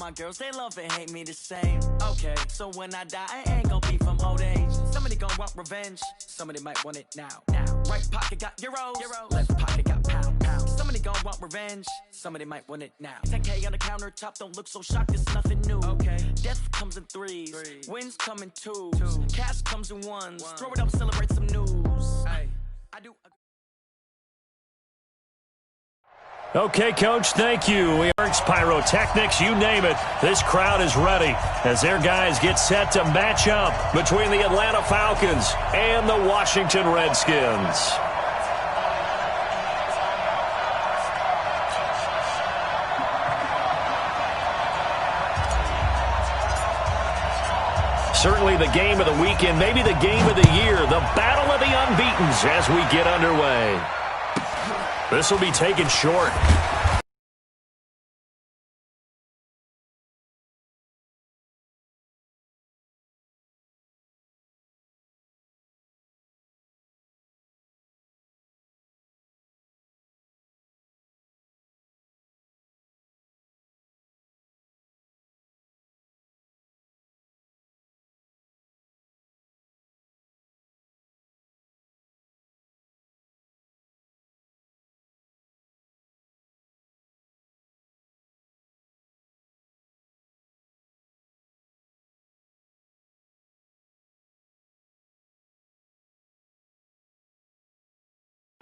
my girls, they love and hate me the same. Okay, so when I die, I ain't gonna be from old age. Somebody gonna want revenge, somebody might want it now. Right pocket got euros, left pocket got pound. Somebody gonna want revenge, somebody might want it now. 10K on the countertop, don't look so shocked, it's nothing new. Okay, death comes in threes, wins come in twos, cash comes in ones. Throw it up, celebrate some news. I do. Okay, Coach, thank you. Works, pyrotechnics, you name it. This crowd is ready as their guys get set to match up between the Atlanta Falcons and the Washington Redskins. Certainly the game of the weekend, maybe the game of the year, the battle of the unbeatens as we get underway. This will be taken short.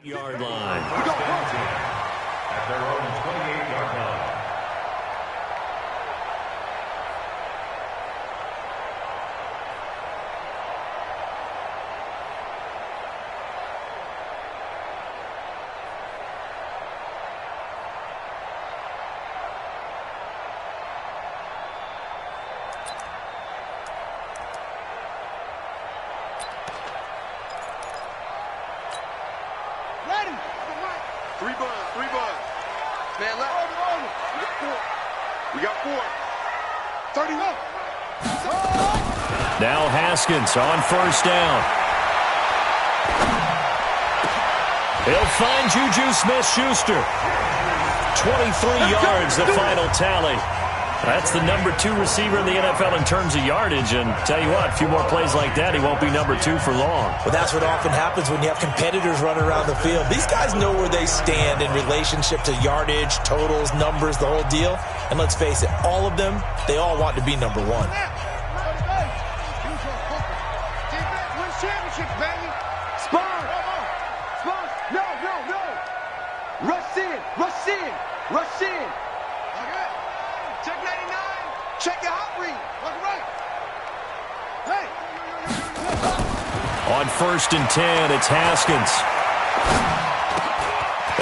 Yard line. At their own 28-yard line. Three buns. Man, we got four. 31. Now Haskins on first down. He'll find Juju Smith-Schuster. 23 yards, the final tally. That's the number 2 receiver in the NFL in terms of yardage, and tell you what, a few more plays like that, he won't be number 2 for long. Well, that's what often happens when you have competitors running around the field. These guys know where they stand in relationship to yardage, totals, numbers, the whole deal. And let's face it, all of them, they all want to be number 1. Win championships, baby. Spawn. No. Rush in. Okay. Check 99. Check your hot read. Look right. Hey. On first and 10, it's Haskins.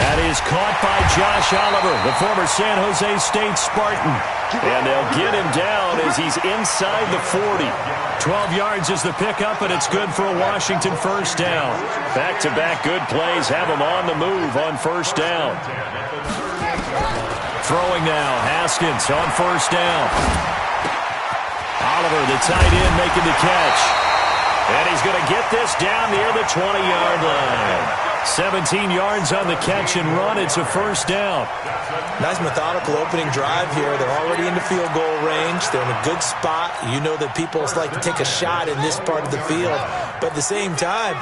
That is caught by Josh Oliver, the former San Jose State Spartan. And they'll get him down as he's inside the 40. 12 yards is the pickup, and it's good for a Washington first down. Back-to-back good plays have him on the move on first down. Throwing now, Haskins on first down. Oliver, the tight end, making the catch. And he's going to get this down near the 20-yard line. 17 yards on the catch and run. It's a first down. Nice methodical opening drive here. They're already in the field goal range. They're in a good spot. You know that people like to take a shot in this part of the field. But at the same time,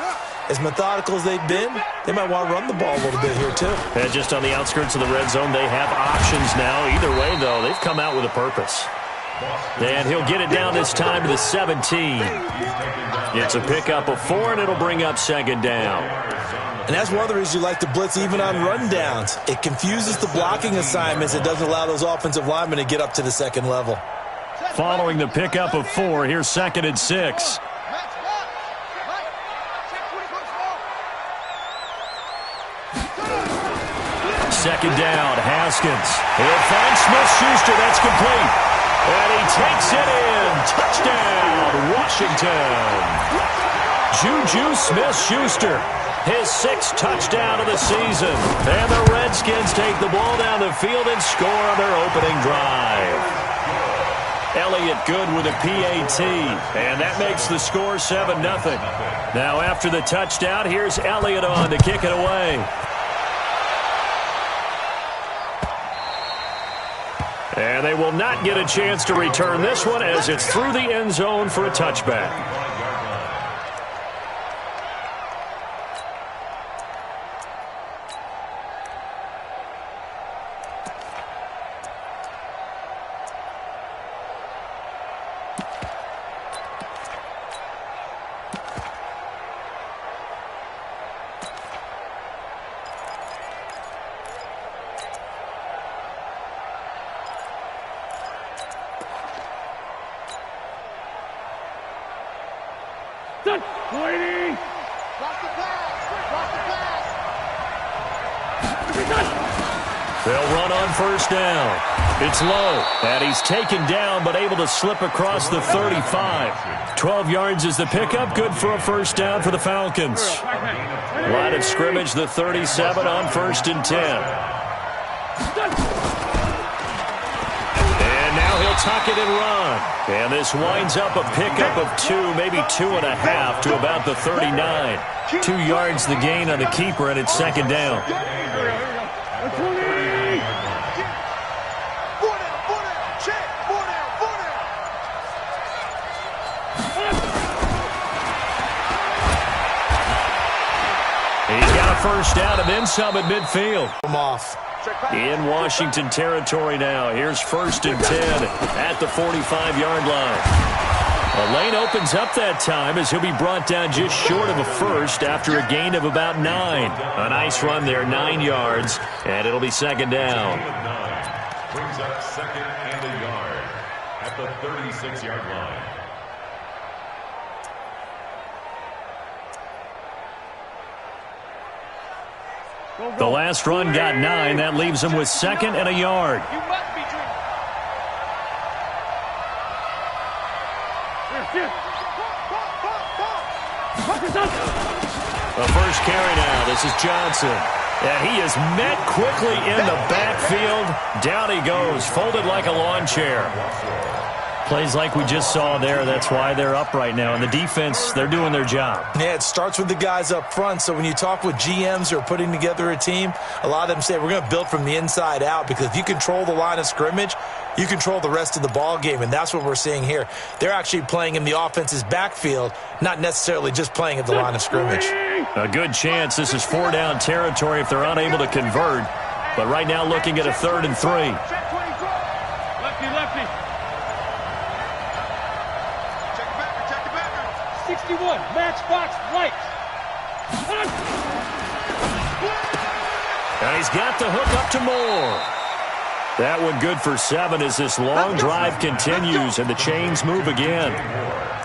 as methodical as they've been, they might want to run the ball a little bit here too. And just on the outskirts of the red zone, they have options now. Either way, though, they've come out with a purpose. And he'll get it down this time to the 17. It's a pickup of 4, and it'll bring up second down. And that's one of the reasons you like to blitz even on rundowns. It confuses the blocking assignments. It doesn't allow those offensive linemen to get up to the second level. Following the pickup of 4, here's second and 6. Second down, Haskins. He'll find Smith-Schuster. That's complete. And he takes it in. Touchdown, Washington. Juju Smith-Schuster, his 6th touchdown of the season. And the Redskins take the ball down the field and score on their opening drive. Elliott good with a PAT. And that makes the score 7-0. Now after the touchdown, here's Elliott on to kick it away. And they will not get a chance to return this one as it's through the end zone for a touchback. They'll run on first down. It's low, and he's taken down but able to slip across the 35. 12 yards is the pickup, good for a first down for the Falcons. Line of scrimmage, the 37 on 1st and 10. And now he'll tuck it and run. And this winds up a pickup of 2, maybe 2.5 to about the 39. 2 yards the gain on the keeper, and it's second down. First down and then some at midfield. Off. In Washington territory now. Here's 1st and 10 at the 45-yard line. A lane opens up that time as he'll be brought down just short of a first after a gain of about 9. A nice run there, 9 yards, and it'll be second down. Brings up 2nd and a yard at the 36-yard line. The last run got 9. That leaves him with 2nd and a yard. The first carry now. This is Johnson. And he is met quickly in the backfield. Down he goes, folded like a lawn chair. Plays like we just saw there. That's why they're up right now. And the defense, they're doing their job. Yeah, it starts with the guys up front. So when you talk with GMs who are putting together a team, a lot of them say we're going to build from the inside out, because if you control the line of scrimmage, you control the rest of the ball game, and that's what we're seeing here. They're actually playing in the offense's backfield, not necessarily just playing at the line of scrimmage. A good chance this is 4-down territory if they're unable to convert. But right now looking at a 3rd and 3. Lefty. 61, matchbox, lights. And he's got the hook up to Moore. That one good for 7 as this long drive continues and the chains move again.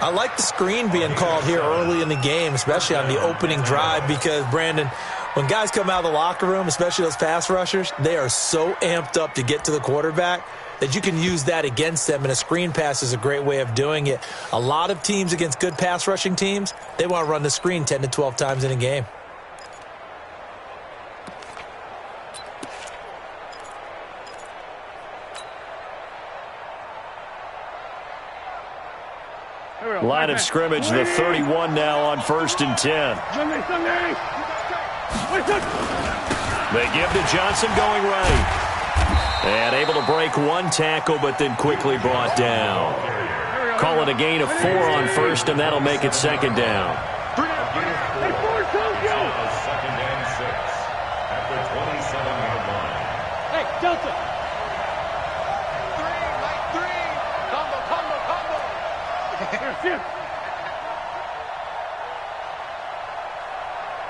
I like the screen being called here early in the game, especially on the opening drive, because, Brandon, when guys come out of the locker room, especially those pass rushers, they are so amped up to get to the quarterback that you can use that against them, and a screen pass is a great way of doing it. A lot of teams against good pass rushing teams, they want to run the screen 10 to 12 times in a game. Line of scrimmage, the 31 now on 1st and 10. They give to Johnson going right. And able to break one tackle, but then quickly brought down. Call it a gain of 4 on 1st, and that'll make it second down. Second and 6 at the 27-yard line. Hey, Delta. 3,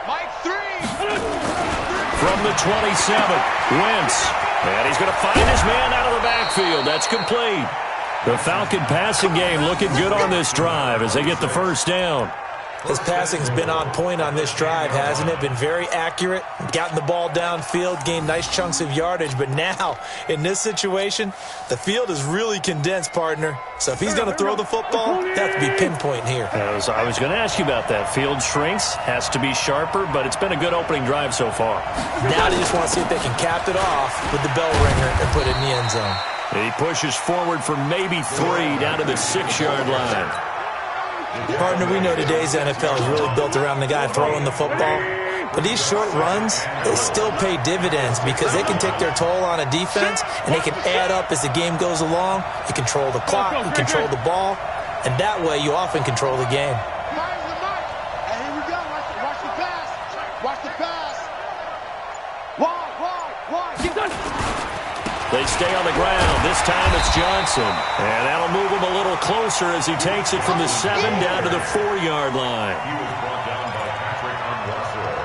Mike 3. From the 27, Wentz. And he's going to find his man out of the backfield. That's complete. The Falcon passing game looking good on this drive as they get the first down. His passing's been on point on this drive, hasn't it? Been very accurate, gotten the ball downfield, gained nice chunks of yardage. But now, in this situation, the field is really condensed, partner. So if he's going to throw the football, that has to be pinpoint here. I was going to ask you about that. Field shrinks, has to be sharper, but it's been a good opening drive so far. Now they just want to see if they can cap it off with the bell ringer and put it in the end zone. He pushes forward for maybe 3 down to the 6-yard line. Partner, we know today's NFL is really built around the guy throwing the football. But these short runs, they still pay dividends because they can take their toll on a defense, and they can add up as the game goes along. You control the clock, you control the ball, and that way you often control the game. And here we go. Watch the pass. Watch the pass. Wide. Keep done. They stay on the ground. This time it's Johnson. And that'll move him a little closer as he takes it from the 7 down to the 4-yard line. He was brought down by Patrick Unwasser.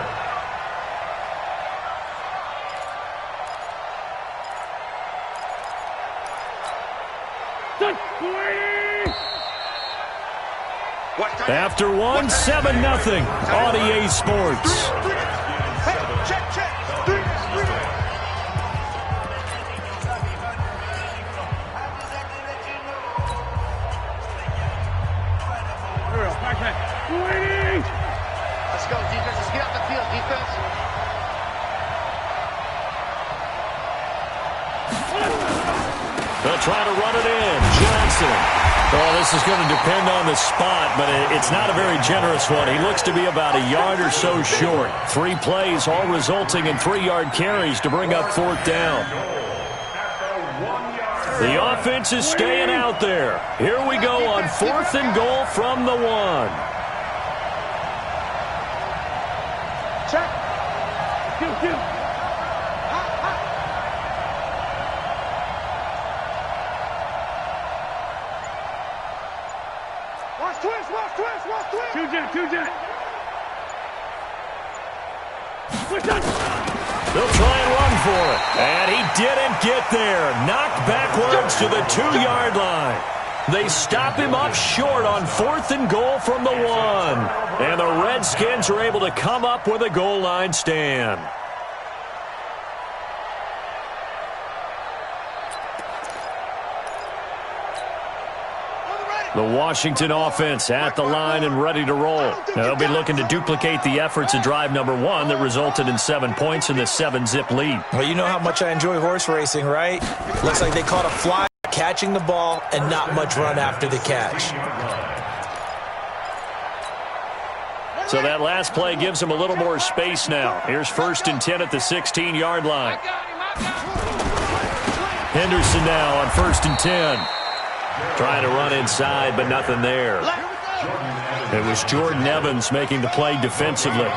After one, 7-0 on EA Sports. Check. Let's go, defense. Let's get out the field, defense. They'll try to run it in. Johnson. Well, this is going to depend on the spot, but it's not a very generous one. He looks to be about a yard or so short. 3 plays, all resulting in 3-yard carries to bring up 4th down. The offense is staying out there. Here we go on 4th and goal from the 1. Check. Give. Watch twist. Two jet. Push that. They'll try and run for it. And he didn't get there. Knocked backwards to the 2-yard line. They stop him up short on 4th and goal from the 1. And the Redskins are able to come up with a goal line stand. The Washington offense at the line and ready to roll. Now, they'll be looking to duplicate the efforts of drive number 1 that resulted in 7 points in the 7-zip lead. Well, you know how much I enjoy horse racing, right? Looks like they caught a fly catching the ball and not much run after the catch. So that last play gives them a little more space now. Here's 1st and 10 at the 16-yard line. Henderson now on 1st and 10. Trying to run inside, but nothing there. It was Jordan Evans making the play defensively.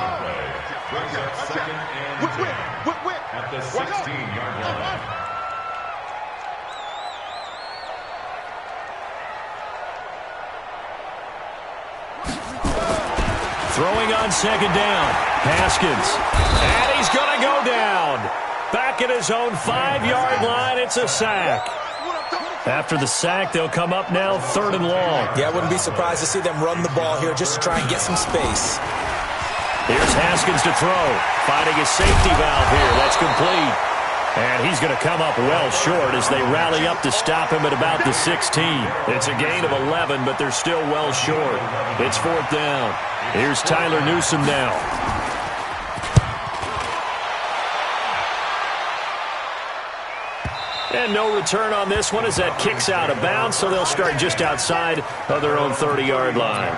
At the 16-yard line. Throwing on 2nd down. Haskins. And he's going to go down. Back at his own 5-yard line, it's a sack. After the sack, they'll come up now 3rd and long. Yeah, I wouldn't be surprised to see them run the ball here just to try and get some space. Here's Haskins to throw. Finding his safety valve here. That's complete. And he's going to come up well short as they rally up to stop him at about the 16. It's a gain of 11, but they're still well short. It's 4th down. Here's Tyler Newsome now. And no return on this one as that kicks out of bounds, so they'll start just outside of their own 30-yard line.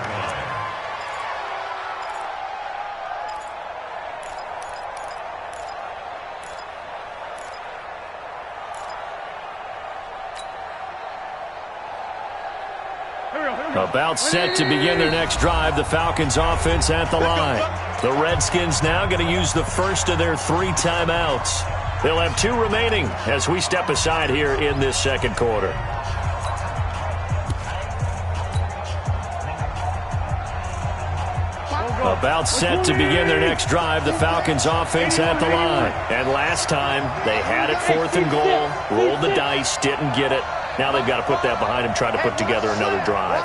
About set to begin their next drive, the Falcons offense at the line. The Redskins now going to use the first of their 3 timeouts. They'll have 2 remaining as we step aside here in this 2nd quarter. About set to begin their next drive, the Falcons offense at the line. And last time, they had it 4th and goal, rolled the dice, didn't get it. Now they've got to put that behind them, try to put together another drive.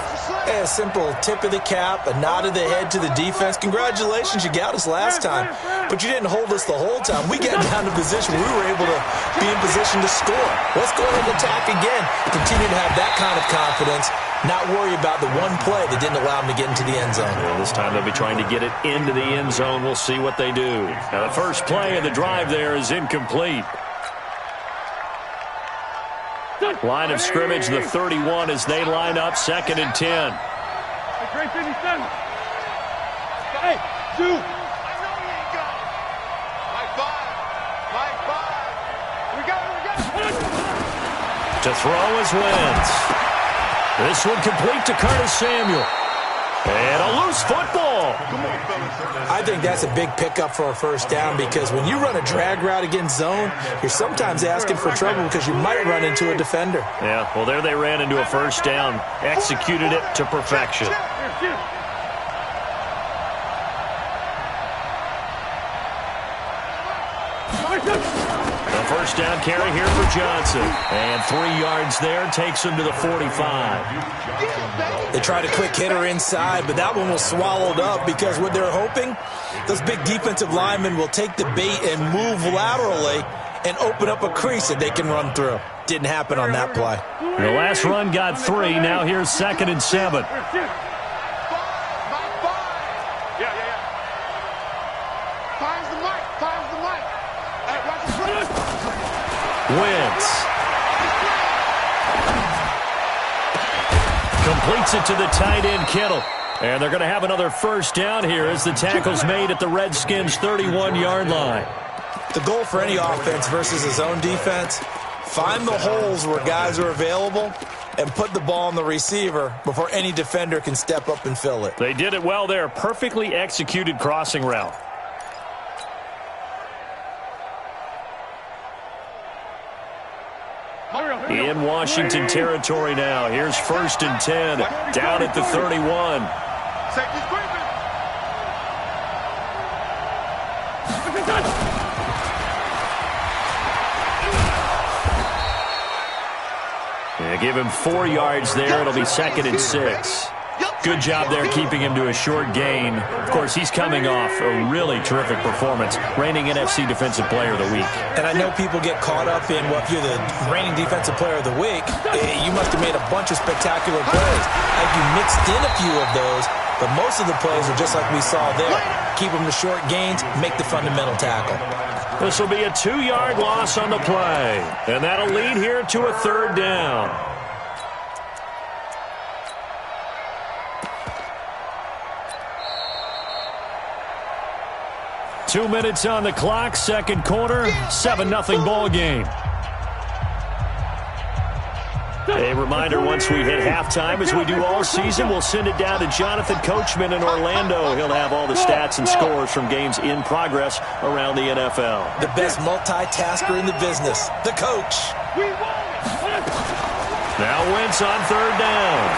A simple tip of the cap, a nod of the head to the defense. Congratulations, you got us last time. But you didn't hold us the whole time. We got down to position where we were able to be in position to score. Let's go ahead and attack again. Continue to have that kind of confidence. Not worry about the one play that didn't allow them to get into the end zone. Well, this time they'll be trying to get it into the end zone. We'll see what they do. Now, the first play of the drive there is incomplete. Line of scrimmage, the 31, as they line up 2nd and 10. Hey, 2. To throw is Wentz. This one complete to Curtis Samuel. And a loose football. I think that's a big pickup for a first down because when you run a drag route against zone, you're sometimes asking for trouble because you might run into a defender. Yeah, well, there they ran into a first down. Executed it to perfection. The first down carry here for Johnson. And 3 yards there takes him to the 45. They tried a quick hitter inside, but that one was swallowed up because what they're hoping, those big defensive linemen will take the bait and move laterally and open up a crease that they can run through. Didn't happen on that play. The last run got 3. Now here's 2nd and 7. Wentz completes it to the tight end, Kittle. And they're going to have another first down here as the tackle's made at the Redskins' 31-yard line. The goal for any offense versus a zone defense, find the holes where guys are available and put the ball on the receiver before any defender can step up and fill it. They did it well there. Perfectly executed crossing route. In Washington territory now. Here's 1st and 10. Down at the 31. Yeah, give him 4 yards there. It'll be 2nd and 6. Good job there keeping him to a short gain. Of course, he's coming off a really terrific performance, reigning NFC Defensive Player of the Week. And I know people get caught up in, well, if you're the reigning Defensive Player of the Week, you must have made a bunch of spectacular plays. I think you mixed in a few of those, but most of the plays are just like we saw there. Keep them to short gains, make the fundamental tackle. This will be a 2-yard loss on the play, and that'll lead here to a 3rd down. Two minutes on the clock, second quarter, 7-0 ball game. A reminder, once we hit halftime, as we do all season, we'll send it down to Jonathan Coachman in Orlando. He'll have all the stats and scores from games in progress around the NFL. The best multitasker in the business, the coach. Now Wentz on 3rd down.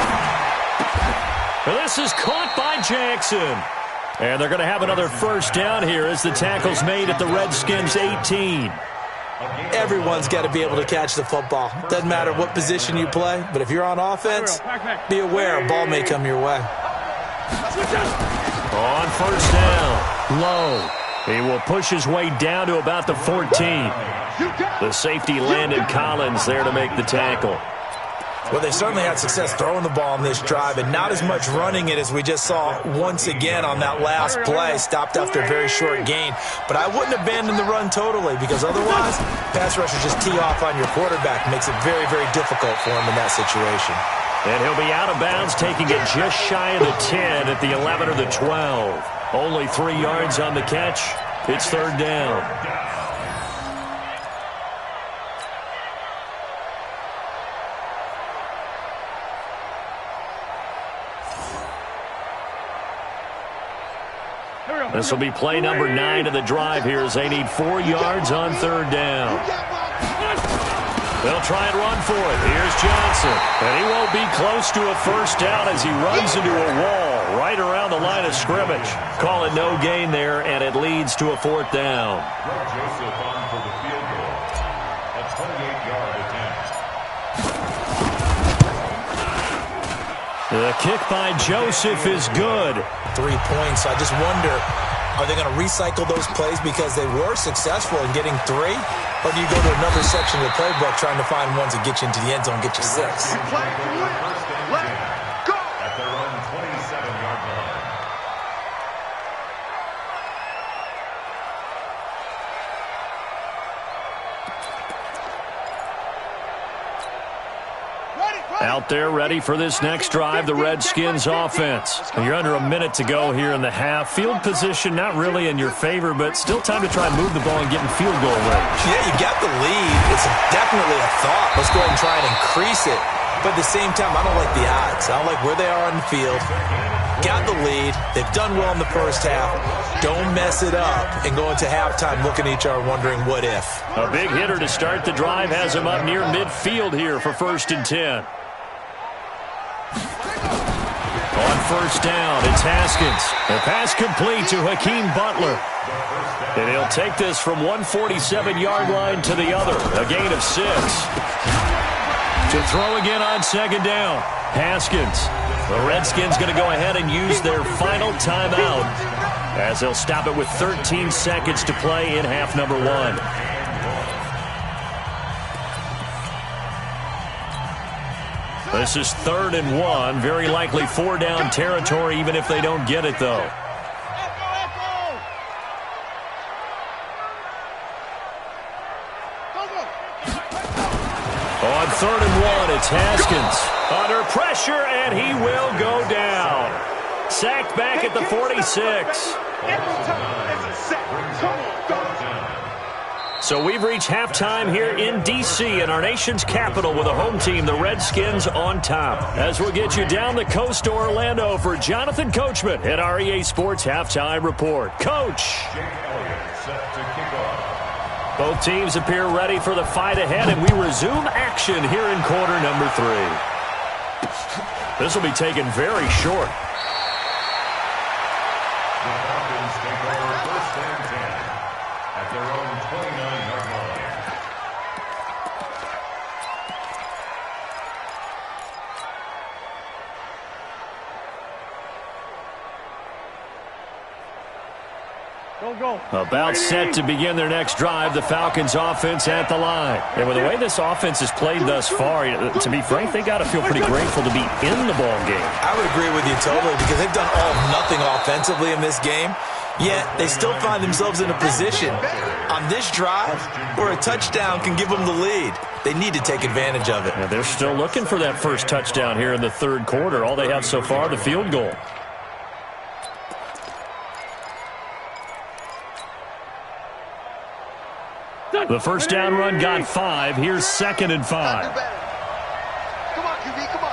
This is caught by Jackson. And they're going to have another first down here as the tackle's made at the Redskins' 18. Everyone's got to be able to catch the football. Doesn't matter what position you play, but if you're on offense, be aware a ball may come your way. On first down, Lowe. He will push his way down to about the 14. The safety Landon Collins there to make the tackle. Well, they certainly had success throwing the ball on this drive and not as much running it as we just saw once again on that last play. Stopped after a very short gain. But I wouldn't abandon the run totally because otherwise, pass rushers just tee off on your quarterback. Makes it very, very difficult for him in that situation. And he'll be out of bounds, taking it just shy of the 10 at the 11 or the 12. Only 3 yards on the catch. It's 3rd down. This will be play number 9 of the drive here as they need 4 yards on 3rd down. They'll try and run for it. Here's Johnson. And he won't be close to a first down as he runs into a wall right around the line of scrimmage. Call it no gain there, and it leads to a 4th down. Joseph on for the field goal. A 28-yard attempt. The kick by Joseph is good. 3 points. I just wonder, are they going to recycle those plays because they were successful in getting 3? Or do you go to another section of the playbook trying to find ones that get you into the end zone and get you 6? At their own 27-yard line. Out there ready for this next drive, the Redskins offense. You're under a minute to go here in the half. Field position not really in your favor, but still time to try and move the ball and get in field goal range. Yeah, you got the lead. It's definitely a thought. Let's go ahead and try and increase it. But at the same time, I don't like the odds. I don't like where they are on the field. Got the lead. They've done well in the first half. Don't mess it up and go into halftime looking at each other wondering what if. A big hitter to start the drive has him up near midfield here for 1st and 10. On 1st down, it's Haskins. The pass complete to Hakeem Butler. And he'll take this from 147-yard line to the other. A gain of 6. To throw again on 2nd down. Haskins. The Redskins going to go ahead and use their final timeout as they'll stop it with 13 seconds to play in half number 1. This is 3rd and 1. Very likely 4-down territory even if they don't get it, though. On 3rd and 1, it's Haskins. Under pressure, and he will go down. Sacked back at the 46. So we've reached halftime here in D.C. in our nation's capital with a home team, the Redskins, on top. As we'll get you down the coast to Orlando for Jonathan Coachman at our EA Sports Halftime Report. Coach. Both teams appear ready for the fight ahead, and we resume action here in quarter number 3. This will be taken very short. The Falcons take over 1st and 10 at their own 29-yard line. Go. About set to begin their next drive, the Falcons offense at the line. And with the way this offense has played thus far, to be frank, they got to feel pretty grateful to be in the ball game. I would agree with you totally because they've done all nothing offensively in this game, yet they still find themselves in a position on this drive where a touchdown can give them the lead. They need to take advantage of it. And they're still looking for that first touchdown here in the 3rd quarter. All they have so far, the field goal. The 1st down run got 5. Here's 2nd and 5. Come on, QB, come on.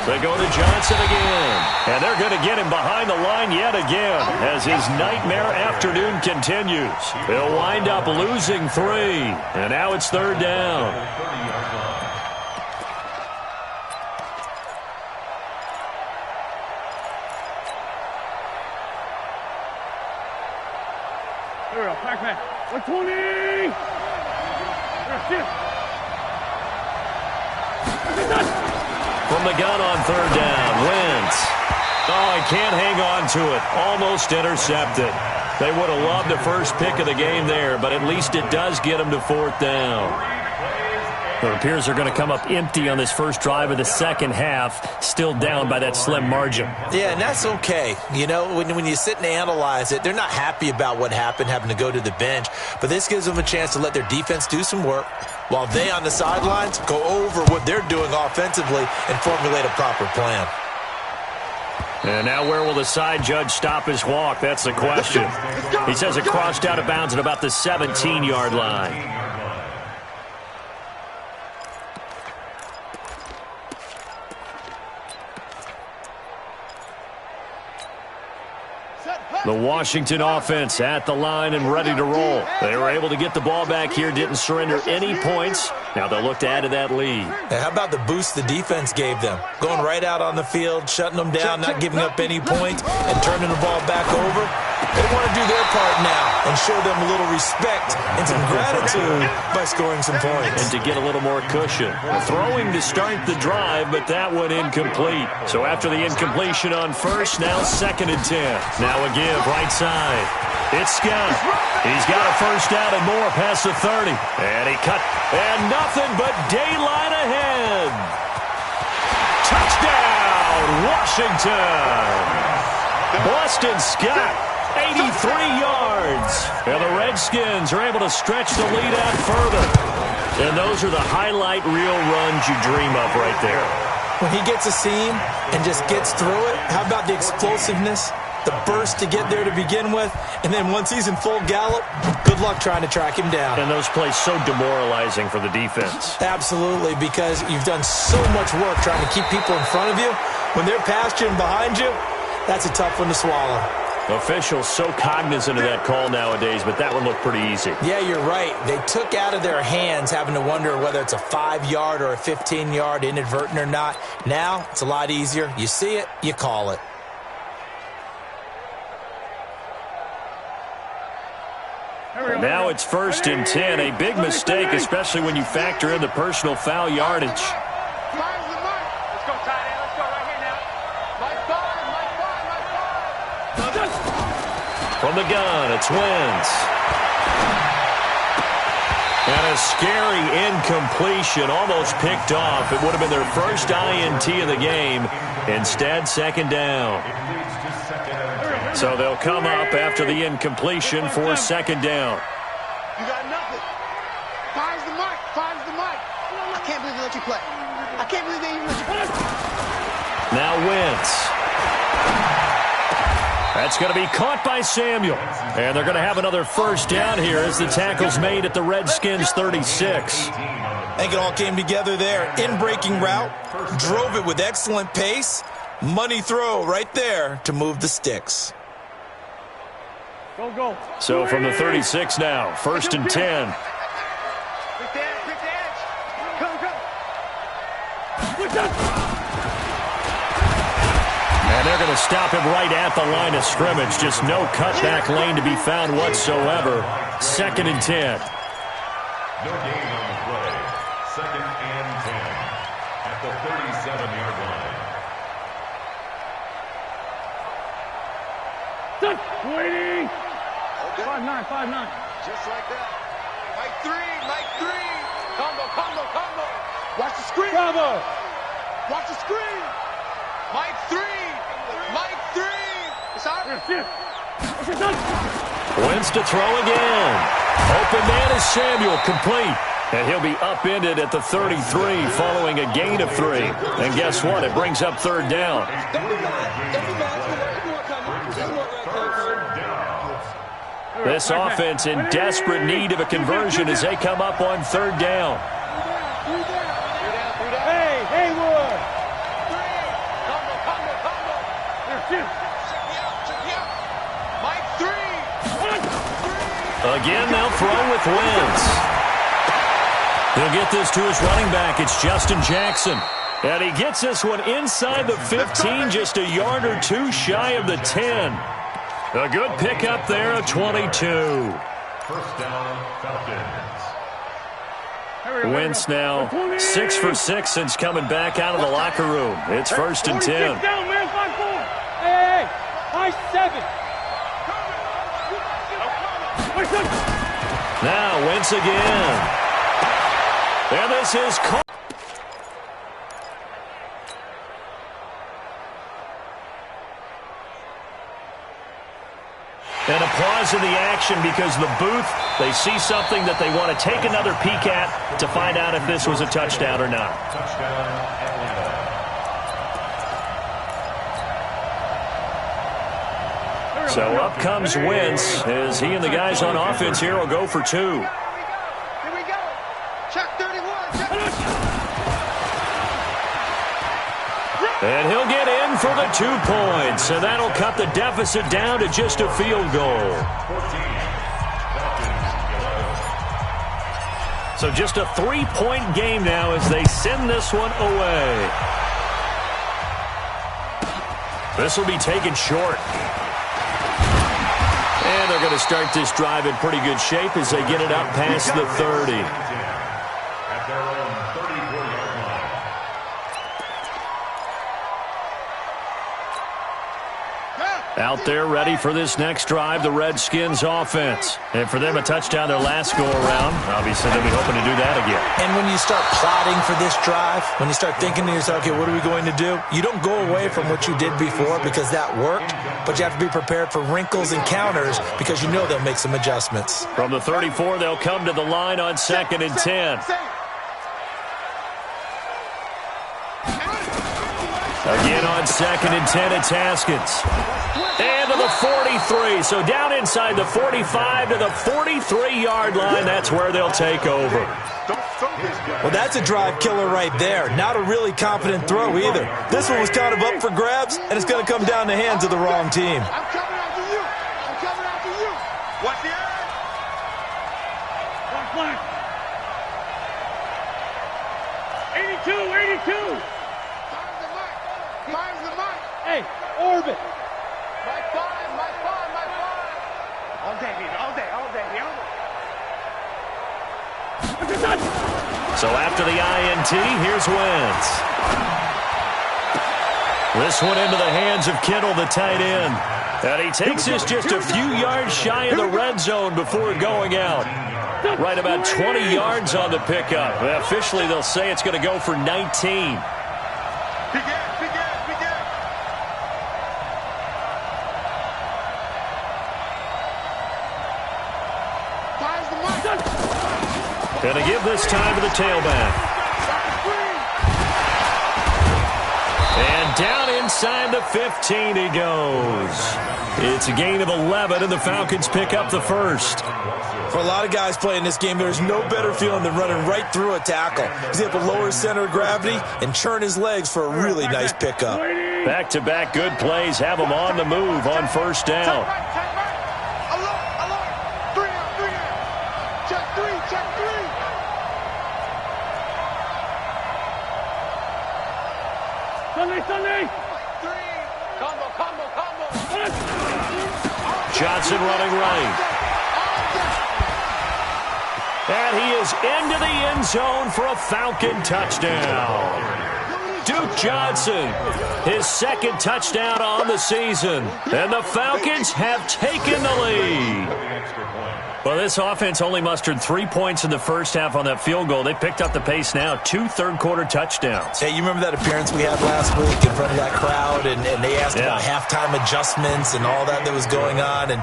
They go to Johnson again. And they're going to get him behind the line yet again as his nightmare afternoon continues. They'll wind up losing 3. And now it's 3rd down. Here we go. Back. 120. From the gun on 3rd down, Wentz. Oh, he can't hang on to it. Almost intercepted. They would have loved the first pick of the game there, but at least it does get them to 4th down. It appears they're going to come up empty on this first drive of the second half, still down by that slim margin. Yeah, and that's okay. You know, when you sit and analyze it, they're not happy about what happened, having to go to the bench. But this gives them a chance to let their defense do some work while they on the sidelines go over what they're doing offensively and formulate a proper plan. And now where will the side judge stop his walk? That's the question. He says it crossed out of bounds at about the 17-yard line. The Washington offense at the line and ready to roll. They were able to get the ball back here, didn't surrender any points. Now they'll look to add to that lead. Hey, how about the boost the defense gave them? Going right out on the field, shutting them down, not giving up any points, and turning the ball back over. They want to do their part now and show them a little respect and some gratitude by scoring some points. And to get a little more cushion. Throwing to start the drive, but that one incomplete. So after the incompletion on first, now 2nd and 10. Now a give right side. It's Scott. He's got a first down and more past the 30. And he cut. And nothing but daylight ahead. Touchdown, Washington. Boston Scott, 83 yards. And the Redskins are able to stretch the lead out further. And those are the highlight reel runs you dream of right there. When he gets a seam and just gets through it, how about the explosiveness, the burst to get there to begin with, and then once he's in full gallop, good luck trying to track him down. And those plays so demoralizing for the defense. Absolutely, because you've done so much work trying to keep people in front of you. When they're past you and behind you, that's a tough one to swallow. Officials so cognizant of that call nowadays, but that one looked pretty easy. Yeah, you're right. They took out of their hands having to wonder whether it's a 5-yard or a 15-yard inadvertent or not. Now, it's a lot easier. You see it, you call it. Now it's 1st and 10. A big mistake, especially when you factor in the personal foul yardage. Let's go, tight end. Let's go right here now. Like five. From the gun, it's Wentz. And a scary incompletion, almost picked off. It would have been their first INT of the game. Instead, 2nd down. So they'll come up after the incompletion for 2nd down. You got nothing. Finds the mic. I can't believe they let you play. I can't believe they even let you play. Now Wentz. That's going to be caught by Samuel. And they're going to have another 1st down here as the tackle's made at the Redskins 36. I think it all came together there. In-breaking route, drove it with excellent pace. Money throw right there to move the sticks. Go. So from the 36 now, 1st and 10. Quick edge. Come. And they're going to stop him right at the line of scrimmage. Just no cutback lane to be found whatsoever. 2nd and 10. No gain on the play. 2nd and 10 at the 37-yard line. Waiting. Okay. 5-9. Just like that. Mike 3. Combo. Watch the screen. Bravo. Watch the screen. Mike 3. It's out. Wentz to throw again. Open man is Samuel, complete. And he'll be upended at the 33 following a gain of 3. And guess what? It brings up 3rd down. This offense in desperate need of a conversion as they come up on 3rd down. Hey, Haywood. Mike 3. Again, they'll throw with Wentz. He'll get this to his running back. It's Justin Jackson. And he gets this one inside the 15, just a yard or 2 shy of the 10. A good pickup there, a 22. 1st down, Falcons. Wentz now 6 for 6 since coming back out of the locker room. It's 1st and 10. Down, man, 5-4. Hey, high 7. Now Wentz again. And this is caught. And a pause in the action because the booth, they see something that they want to take another peek at to find out if this was a touchdown or not. Touchdown, Atlanta. So up comes Wentz as he and the guys on offense here will go for 2. Here we go. Check 31. And he'll get in for the 2 points. And that'll cut the deficit down to just a field goal. 14. Falcons, 11. So just a 3-point game now as they send this one away. This will be taken short. And they're going to start this drive in pretty good shape as they get it up past the 30. At their own 34-yard line. Out there ready for this next drive, the Redskins offense. And for them, a touchdown their last go-around. Obviously, they'll be hoping to do that again. And when you start plotting for this drive, when you start thinking to yourself, okay, what are we going to do? You don't go away from what you did before because that worked, but you have to be prepared for wrinkles and counters because you know they'll make some adjustments. From the 34, they'll come to the line on 2nd and 10. Again on 2nd and 10, it's Haskins. And to the 43. So down inside the 45 to the 43-yard line. That's where they'll take over. Well, that's a drive killer right there. Not a really confident throw either. This one was kind of up for grabs, and it's going to come down the hands of the wrong team. I'm coming after you. I'm coming after you. Watch the eye. Flag. 82. Mine's the mic. Hey, orbit. My five. All day, baby. All day. So after the INT, here's Wentz. This one into the hands of Kittle, the tight end. And he takes this just a few yards shy of the red zone before going out. Right about 20 yards on the pickup. Officially, they'll say it's going to go for 19. And to give this time to the tailback. And down inside the 15 he goes. It's a gain of 11, and the Falcons pick up the first. For a lot of guys playing this game, there's no better feeling than running right through a tackle. He's able to lower his center of gravity and churn his legs for a really nice pickup. Back-to-back good plays have him on the move on first down. Sunday. Combo. Johnson running right. And he is into the end zone for a Falcon touchdown. Duke Johnson, his second touchdown on the season. And the Falcons have taken the lead. Well, this offense only mustered 3 points in the first half on that field goal. They picked up the pace now, 2 third-quarter touchdowns. Hey, you remember that appearance we had last week in front of that crowd, and they asked about halftime adjustments and all that was going on, and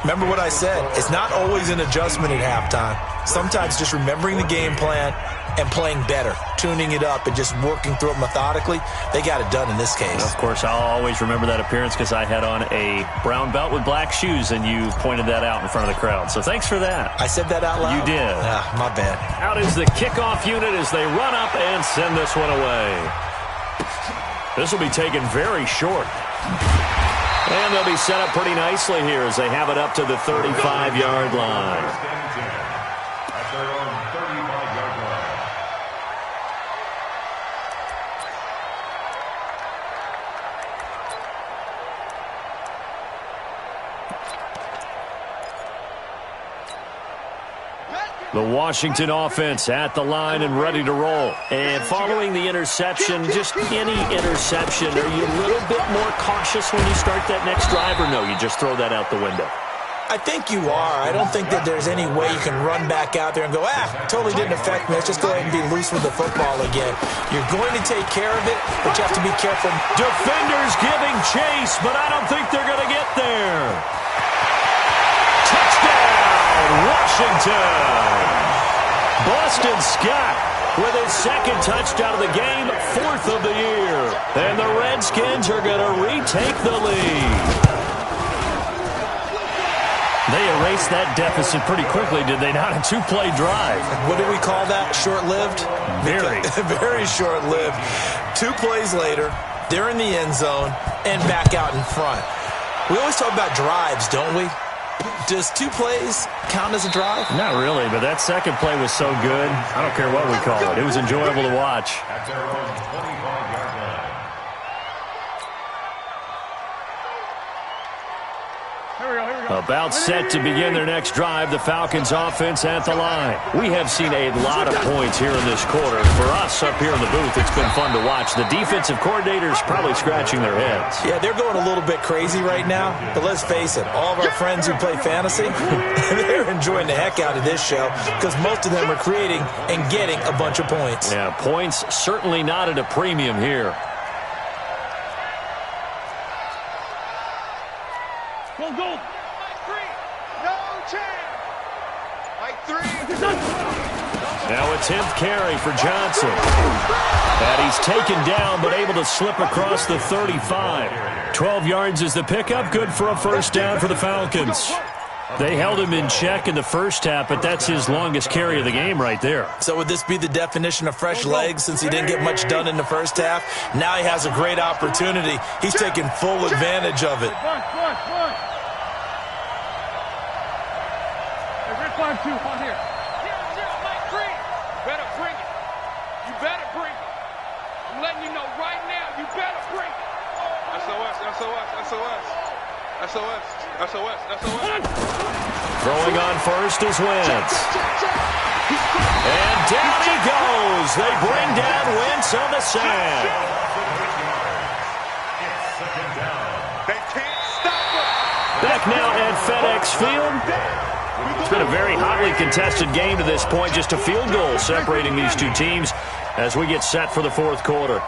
remember what I said, it's not always an adjustment at halftime. Sometimes just remembering the game plan and playing better, tuning it up and just working through it methodically. They got it done in this case. Of course, I'll always remember that appearance because I had on a brown belt with black shoes, and you pointed that out in front of the crowd. So thanks for that. I said that out loud? You did. My bad. Out is the kickoff unit as they run up and send this one away. This will be taken very short. And they'll be set up pretty nicely here as they have it up to the 35-yard line. The Washington offense at the line and ready to roll. And following the interception, just any interception, are you a little bit more cautious when you start that next drive, or no, you just throw that out the window? I think you are. I don't think that there's any way you can run back out there and go, totally didn't affect me. Let's just go ahead and be loose with the football again. You're going to take care of it, but you have to be careful. Defenders giving chase, but I don't think they're going to get there. Touchdown, Washington. Boston Scott with his second touchdown of the game, 4th of the year. And the Redskins are going to retake the lead. They erased that deficit pretty quickly, did they not? A 2-play drive. What do we call that? Short-lived? Very. Very short-lived. 2 plays later, they're in the end zone and back out in front. We always talk about drives, don't we? Does 2 plays count as a drive? Not really, but that second play was so good. I don't care what we call it. It was enjoyable to watch. Here we go. About set to begin their next drive, the Falcons offense at the line. We have seen a lot of points here in this quarter. For us up here in the booth, it's been fun to watch. The defensive coordinators probably scratching their heads. Yeah, they're going a little bit crazy right now, but let's face it, all of our friends who play fantasy, they're enjoying the heck out of this show because most of them are creating and getting a bunch of points. Yeah, points certainly not at a premium here. Go. Now a 10th carry for Johnson. And he's taken down but able to slip across the 35. 12 yards is the pickup. Good for a first down for the Falcons. They held him in check in the first half, but that's his longest carry of the game right there. So would this be the definition of fresh legs since he didn't get much done in the first half? Now he has a great opportunity. He's taking full advantage of it. Red 5-2 on here. Better bring it. You better bring it. I'm letting you know right now, you better bring it. SOS. Throwing on first is Wentz. And down he goes. They bring down Wentz on the sack. They can't stop us. Back now at FedEx Field. It's been a very hotly contested game to this point. Just a field goal separating these two teams as we get set for the fourth quarter.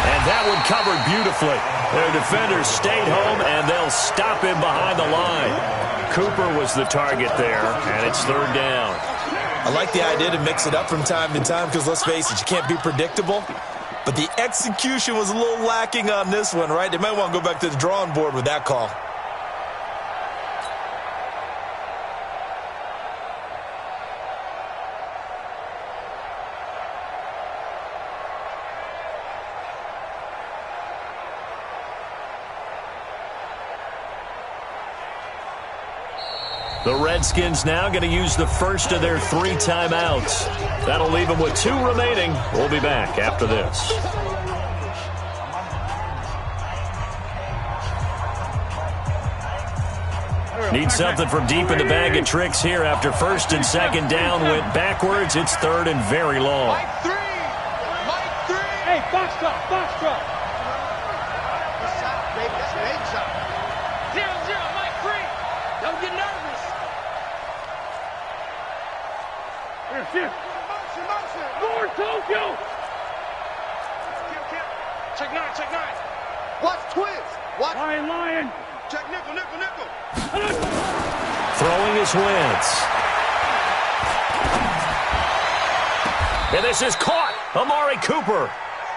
And that one covered beautifully. Their defenders stayed home, and they'll stop him behind the line. Cooper was the target there, and it's third down. I like the idea to mix it up from time to time because, let's face it, you can't be predictable. But the execution was a little lacking on this one, right? They might want to go back to the drawing board with that call. The Redskins now going to use the first of their 3 timeouts. That'll leave them with 2 remaining. We'll be back after this. Need something from deep in the bag of tricks here after first and second down went backwards. It's third and very long. Mike 3. Hey, box drop. 0-0, Mike 3. Don't get nervous. Here. Lord Tokyo. Check 9. Watch twins. Watch. Lion. Check nickel. Throwing is Wentz. And this is caught. Amari Cooper.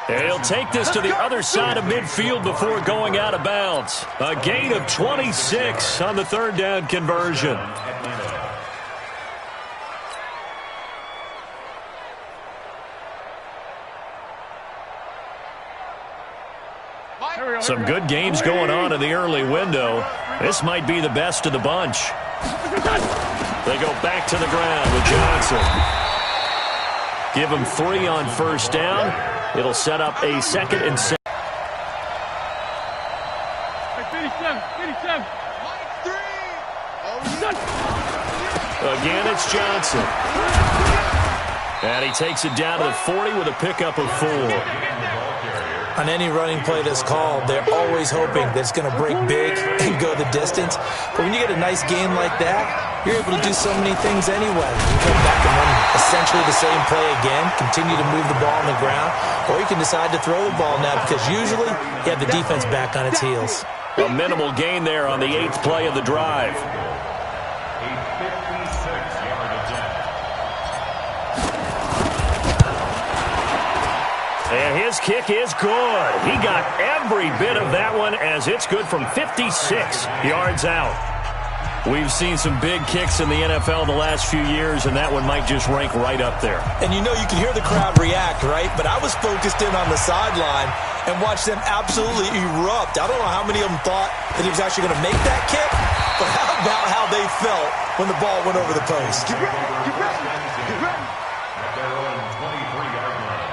And he'll take this to the other side of midfield before going out of bounds. A gain of 26 on the third down conversion. Some good games going on in the early window. This might be the best of the bunch. They go back to the ground with Johnson. Give him 3 on first down. It'll set up a 2nd and 7. 57. Mike 3. Again, it's Johnson. And he takes it down to the 40 with a pickup of 4. On any running play that's called, they're always hoping that it's going to break big and go the distance. But when you get a nice game like that, you're able to do so many things anyway. You come back and run essentially the same play again, continue to move the ball on the ground, or you can decide to throw the ball now because usually you have the defense back on its heels. A minimal gain there on the 8th play of the drive. And his kick is good. He got every bit of that one as it's good from 56 yards out. We've seen some big kicks in the NFL the last few years, and that one might just rank right up there. And you know you can hear the crowd react, right? But I was focused in on the sideline and watched them absolutely erupt. I don't know how many of them thought that he was actually going to make that kick, but how about how they felt when the ball went over the post. Get ready. Get ready. Get ready. At their own 23-yard line.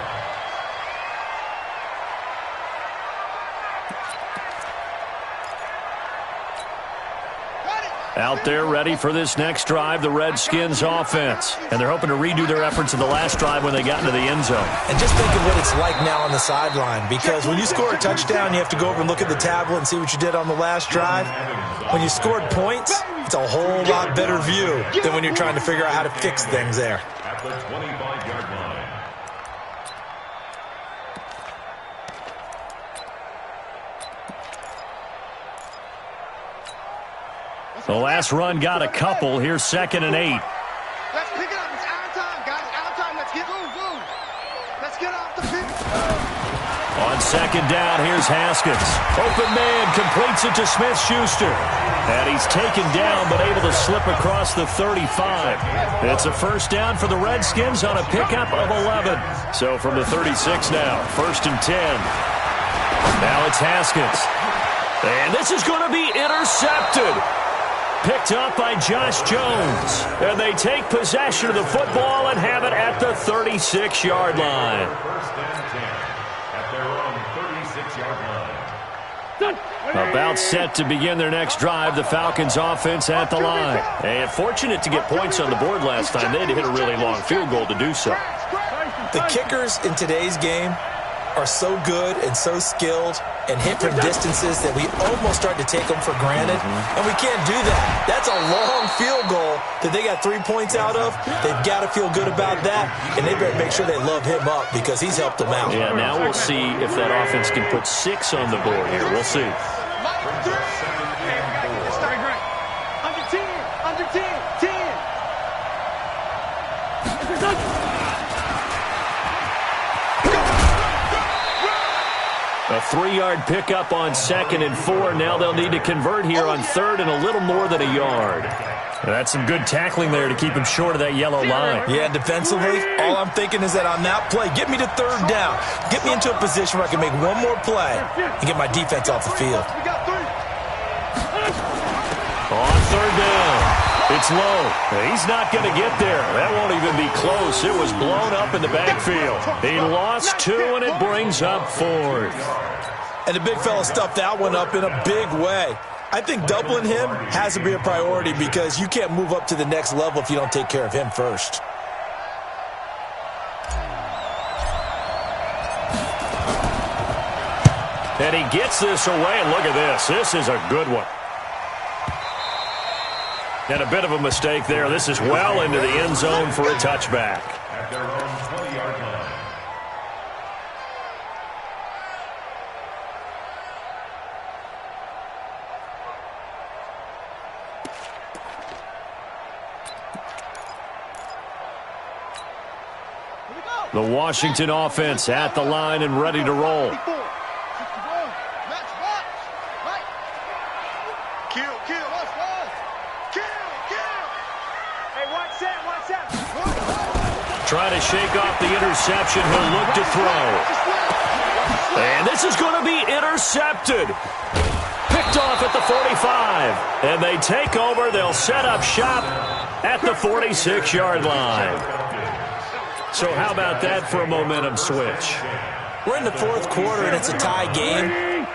Out there ready for this next drive, the Redskins offense. And they're hoping to redo their efforts in the last drive when they got into the end zone. And just think of what it's like now on the sideline, because when you score a touchdown, you have to go over and look at the tablet and see what you did on the last drive. When you scored points, it's a whole lot better view than when you're trying to figure out how to fix things there. At the 25-yard line. The last run got a couple. Here's 2nd and 8. Let's pick it up. It's our time, guys. Our time. Let's get move. Let's get off the field. On 2nd down, here's Haskins. Open man, completes it to Smith-Schuster. And he's taken down, but able to slip across the 35. It's a first down for the Redskins on a pickup of 11. So from the 36 now, 1st and 10. Now it's Haskins. And this is going to be intercepted. Picked up by Josh Jones. And they take possession of the football and have it at the 36-yard line. 1st and 10. At their own 36-yard line. About set to begin their next drive, the Falcons offense at the line. And fortunate to get points on the board last time. They had to hit a really long field goal to do so. The kickers in today's game are so good and so skilled and hit from distances that we almost start to take them for granted, and we can't do that. That's a long field goal that they got 3 points out of. They've got to feel good about that, and they better make sure they love him up because he's helped them out. Yeah, now we'll see if that offense can put 6 on the board here. We'll see. Under 10. Under 10. 10. A 3-yard pickup on 2nd and 4. Now they'll need to convert here on 3rd and a little more than a yard. That's some good tackling there to keep him short of that yellow line. Yeah, defensively, all I'm thinking is that on that play, get me to 3rd down. Get me into a position where I can make one more play and get my defense off the field. On 3rd down, it's low. He's not going to get there. That won't even be close. It was blown up in the backfield. He lost 2, and it brings up 4th. And the big fella stuffed that one up in a big way. I think doubling him has to be a priority because you can't move up to the next level if you don't take care of him first. And he gets this away, and look at this. This is a good one. And a bit of a mistake there. This is well into the end zone for a touchback. At their own 20-yard line. The Washington offense at the line and ready to roll. Trying to shake off the interception. He'll look to throw. And this is going to be intercepted. Picked off at the 45. And they take over. They'll set up shop at the 46-yard line. So how about that for a momentum switch? We're in the 4th quarter, and it's a tie game.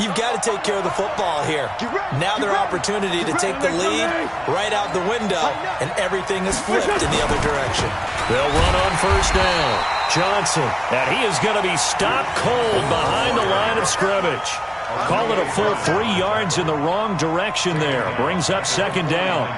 You've got to take care of the football here. Now their opportunity to take the lead right out the window, and everything is flipped in the other direction. They'll run on 1st down. Johnson, and he is going to be stopped cold behind the line of scrimmage. Call it a full 3 yards in the wrong direction there. Brings up 2nd down.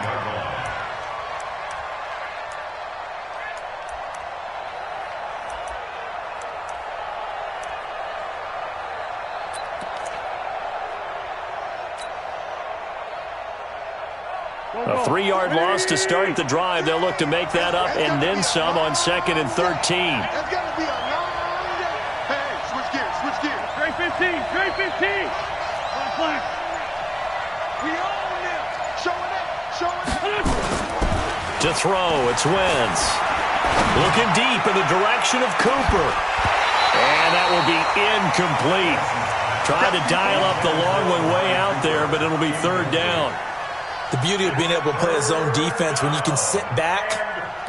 A 3-yard loss to start the drive. They'll look to make that up and then some on 2nd and 13. That's got to be a long day. Hey, switch gears, switch gears. Straight 15, straight 15. On flag. We own them. Showing up. To throw, it's Wentz. Looking deep in the direction of Cooper. And that will be incomplete. Tried to dial up the long one way out there, but it'll be 3rd down. The beauty of being able to play a zone defense when you can sit back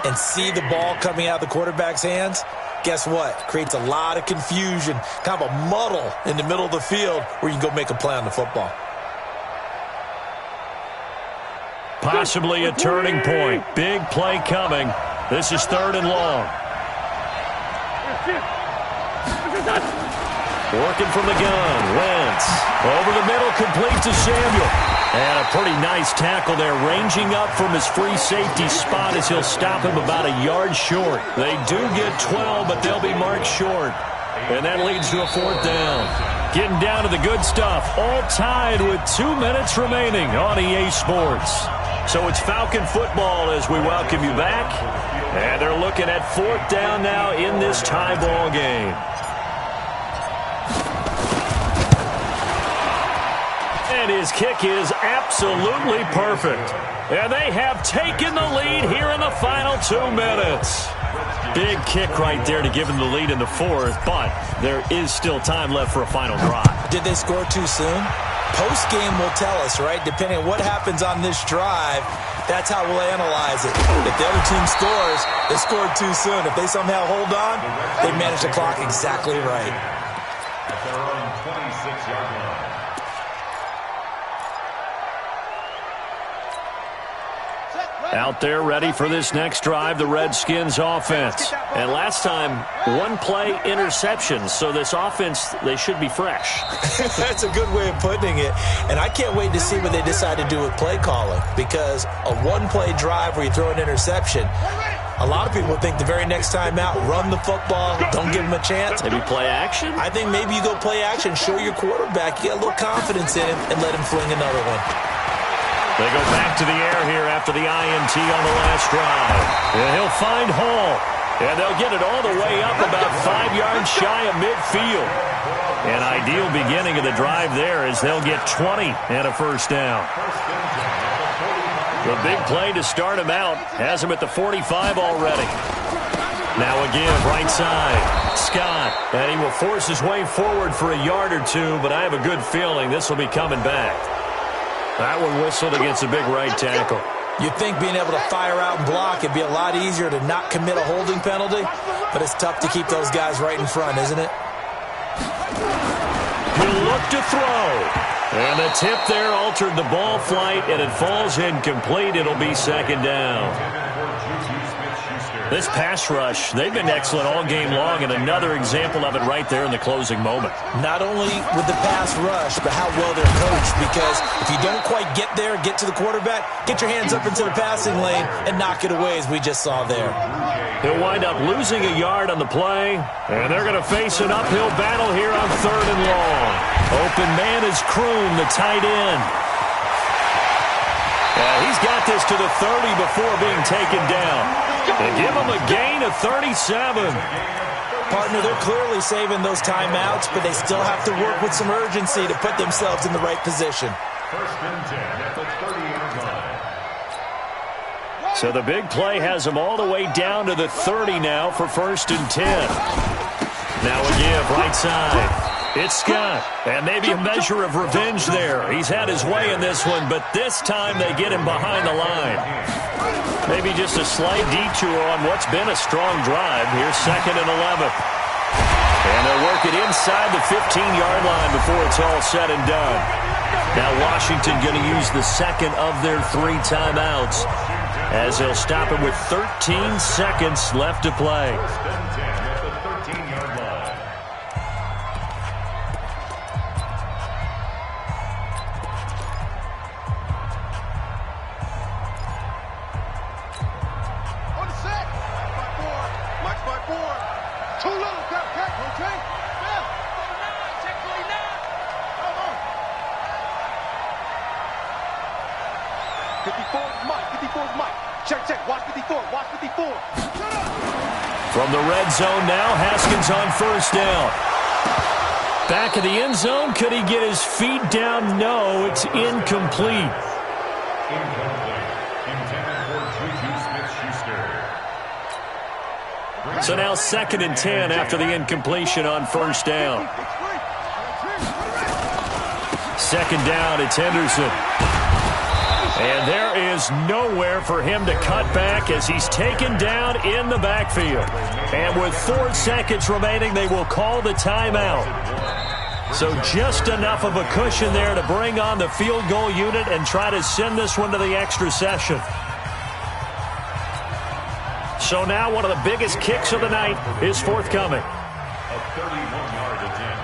and see the ball coming out of the quarterback's hands, guess what? Creates a lot of confusion, kind of a muddle in the middle of the field where you can go make a play on the football. Possibly a turning point. Big play coming. This is 3rd and long. Working from the gun. Wentz. Over the middle, complete to Samuel. And a pretty nice tackle there, ranging up from his free safety spot as he'll stop him about a yard short. They do get 12, but they'll be marked short. And that leads to a 4th down. Getting down to the good stuff. All tied with 2 minutes remaining on EA Sports. So it's Falcon football as we welcome you back. And they're looking at 4th down now in this tie ball game. And his kick is absolutely perfect. And they have taken the lead here in the final 2 minutes. Big kick right there to give them the lead in the 4th, but there is still time left for a final drive. Did they score too soon? Post-game will tell us, right? Depending on what happens on this drive, that's how we'll analyze it. If the other team scores, they scored too soon. If they somehow hold on, they manage the clock exactly right. At their own 26-yard line. Out there ready for this next drive, the Redskins offense. And last time, 1-play interception, so this offense, they should be fresh. That's a good way of putting it. And I can't wait to see what they decide to do with play calling, because a 1-play drive where you throw an interception, a lot of people think the very next time out, run the football, don't give them a chance. Maybe play action? I think maybe you go play action, show your quarterback, you got a little confidence in him, and let him fling another one. They go back to the air here after the INT on the last drive. And he'll find Hall. And they'll get it all the way up about 5 yards shy of midfield. An ideal beginning of the drive there as they'll get 20 and a 1st down. The big play to start him out has him at the 45 already. Now again, right side, Scott. And he will force his way forward for a yard or two, but I have a good feeling this will be coming back. That one whistled against a big right tackle. You'd think being able to fire out and block, it'd be a lot easier to not commit a holding penalty, but it's tough to keep those guys right in front, isn't it? He'll look to throw. And the tip there altered the ball flight, and it falls incomplete. It'll be 2nd down. This pass rush, they've been excellent all game long, and another example of it right there in the closing moment. Not only with the pass rush, but how well they're coached, because if you don't quite get there, get to the quarterback, get your hands up into the passing lane and knock it away, as we just saw there. He'll wind up losing a yard on the play, and they're going to face an uphill battle here on 3rd and long. Open man is Kroon, the tight end. He's got this to the 30 before being taken down. They give him a gain of 37. Partner, they're clearly saving those timeouts, but they still have to work with some urgency to put themselves in the right position. 1st and 10 at the 30-yard line. So the big play has him all the way down to the 30 now for 1st and 10. Now a give, right side. It's Scott, and maybe a measure of revenge there. He's had his way in this one, but this time they get him behind the line. Maybe just a slight detour on what's been a strong drive. Here's 2nd and 11. And they'll work it inside the 15-yard line before it's all said and done. Now Washington going to use the 2nd of their 3 timeouts as they'll stop him with 13 seconds left to play. 1st and 10 at the 13-yard line. Too little, okay? Bill. 54's Mike. 54's Mike. Check. Watch 54. Watch 54. From the red zone now, Haskins on 1st down. Back of the end zone. Could he get his feet down? No, it's incomplete. So now 2nd and 10 after the incompletion on 1st down. 2nd down, it's Henderson. And there is nowhere for him to cut back as he's taken down in the backfield. And with 4 seconds remaining, they will call the timeout. So just enough of a cushion there to bring on the field goal unit and try to send this one to the extra session. So now one of the biggest kicks of the night is forthcoming. A 31-yard attempt.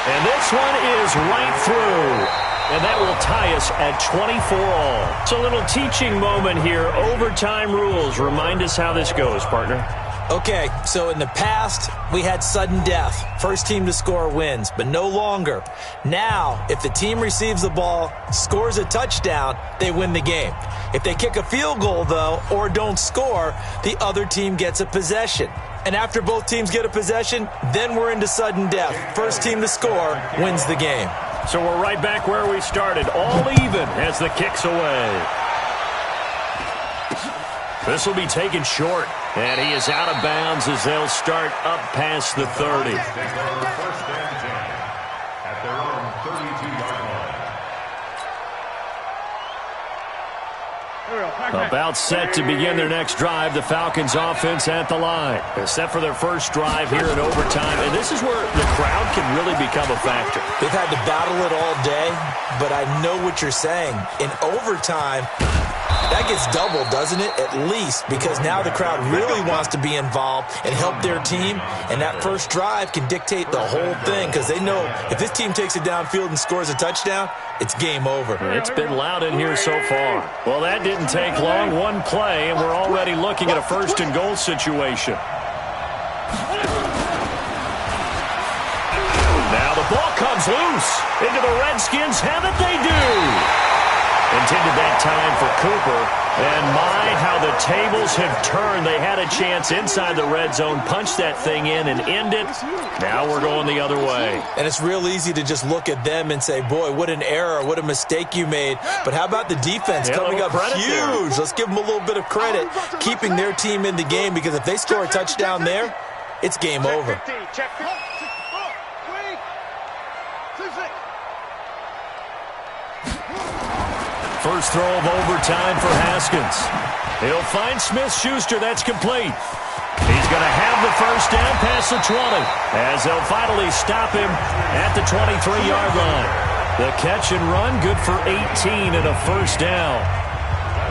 And this one is right through. And that will tie us at 24 all. It's a little teaching moment here. Overtime rules. Remind us how this goes, partner. Okay, so in the past, we had sudden death. First team to score wins, but no longer. Now, if the team receives the ball, scores a touchdown, they win the game. If they kick a field goal, though, or don't score, the other team gets a possession. And after both teams get a possession, then we're into sudden death. First team to score wins the game. So we're right back where we started, all even as the kick's away. This will be taken short, and he is out of bounds as they'll start up past the 30. First and 10 at their own 32-yard line. About set to begin their next drive, the Falcons offense at the line. They're set for their first drive here in overtime, and this is where the crowd can really become a factor. They've had to battle it all day, but I know what you're saying. In overtime, that gets doubled, doesn't it? At least, because now the crowd really wants to be involved and help their team, and that first drive can dictate the whole thing because they know if this team takes it downfield and scores a touchdown, it's game over. It's been loud in here so far. Well, that didn't take long. One play, and we're already looking at a first and goal situation. Now the ball comes loose into the Redskins. Have it, they do. Intended that time for Cooper. And my, how the tables have turned. They had a chance inside the red zone, punch that thing in and end it. Now we're going the other way. And it's real easy to just look at them and say, boy, what an error, what a mistake you made. But how about the defense coming up huge? Let's give them a little bit of credit, keeping their team in the game, because if they score a touchdown there, it's game over. First throw of overtime for Haskins. He'll find Smith-Schuster. That's complete. He's going to have the first down past the 20 as they'll finally stop him at the 23-yard line. The catch and run, good for 18 and a first down.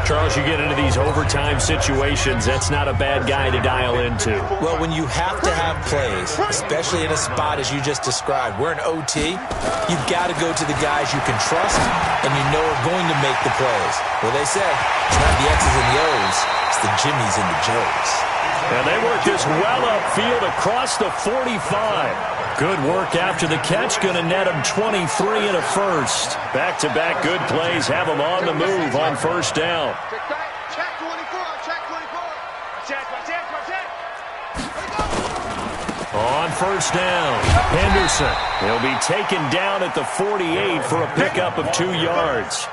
Charles, you get into these overtime situations, that's not a bad guy to dial into. Well, when you have to have plays, especially in a spot as you just described, we're in OT, you've got to go to the guys you can trust and you know are going to make the plays. Well, they say it's not the X's and the O's, it's the Jimmies and the Joes. And they work this well upfield across the 45. Good work after the catch, going to net him 23 and a first. Back-to-back good plays have him on the move on first down. Check 24, check 24. On first down, Henderson. He'll be taken down at the 48 for a pickup of 2 yards.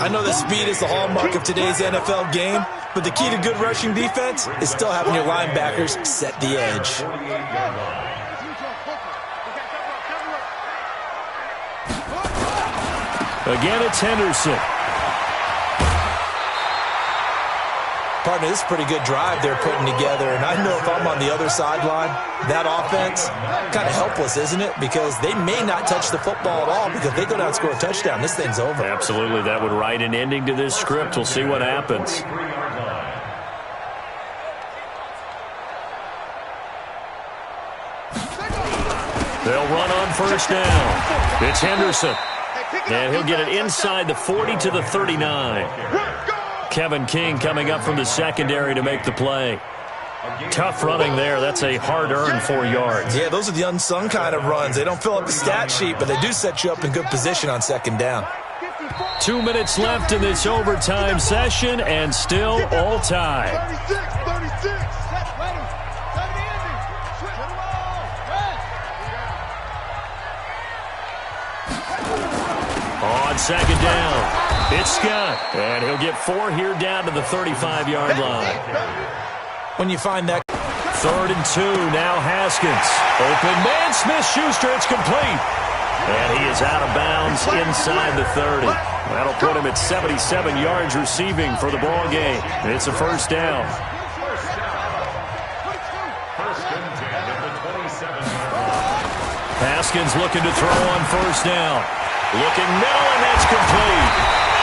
I know that speed is the hallmark of today's NFL game, but the key to good rushing defense is still having your linebackers set the edge. Again, it's Henderson. Partner, this is a pretty good drive they're putting together, and I know if I'm on the other sideline, that offense, kind of helpless, isn't it? Because they may not touch the football at all, because if they go down and score a touchdown, this thing's over. Absolutely, that would write an ending to this script. We'll see what happens. They'll run on first down. It's Henderson. And he'll get it inside the 40 to the 39. Kevin King coming up from the secondary to make the play. Tough running there. That's a hard-earned 4 yards. Yeah, those are the unsung kind of runs. They don't fill up the stat sheet, but they do set you up in good position on second down. 2 minutes left in this overtime session, and still all tied. 36. On second down, it's Scott, and he'll get 4 here down to the 35-yard line. When you find that 3rd and 2, now Haskins. Open man, Smith-Schuster, it's complete. And he is out of bounds inside the 30. That'll put him at 77 yards receiving for the ball game. It's a first down. Haskins looking to throw on first down. Looking middle, and that's complete.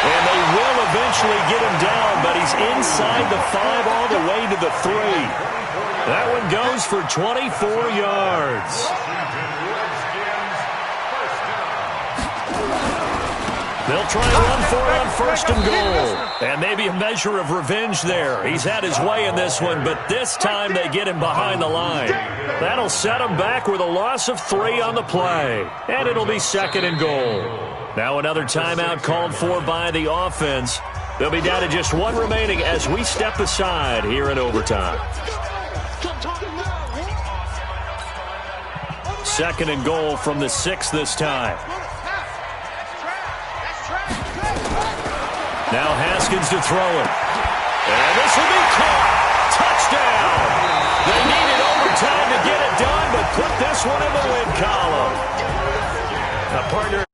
And they will eventually get him down, but he's inside the 5 all the way to the 3. That one goes for 24 yards. They'll try and run for it on 1st and goal. And maybe a measure of revenge there. He's had his way in this one, but this time they get him behind the line. That'll set him back with a loss of 3 on the play. And it'll be 2nd and goal. Now another timeout called for by the offense. They'll be down to just 1 remaining as we step aside here in overtime. 2nd and goal from the 6 this time. Now Haskins to throw it. And this will be caught. Touchdown. They needed overtime to get it done, but put this one in the win column. Now, partner,